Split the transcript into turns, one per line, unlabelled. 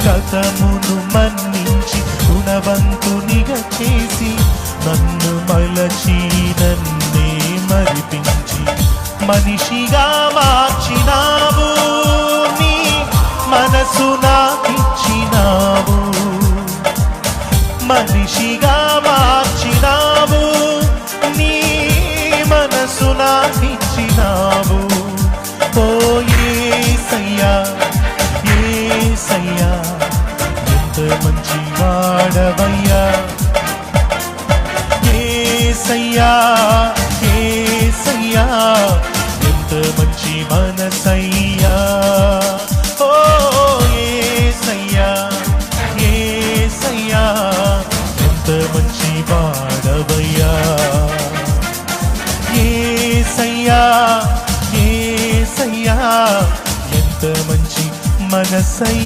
గతమును మన్నించి గుణవంతునిగా చేసి నన్ను మలచి నన్నే మరిపించి మనిషిగా మార్చినావు. నీ మనసు నాకిచ్చినావు, మనిషిగా మార్చినావు. నీ మనసు నాకిచ్చినావు. ఓ యేసయ్యా యేసయ్యా ఎంత మంచి వాడవయ్యా. యేసయ్యా యేసయ్యా ఎంత మంచి మనసయ్యా. ఓ యేసయ్యా యేసయ్యా ఎంత మంచి వాడవయ్యా. యేసయ్యా యేసయ్యా ఎంత మంచి మనసయ్యా.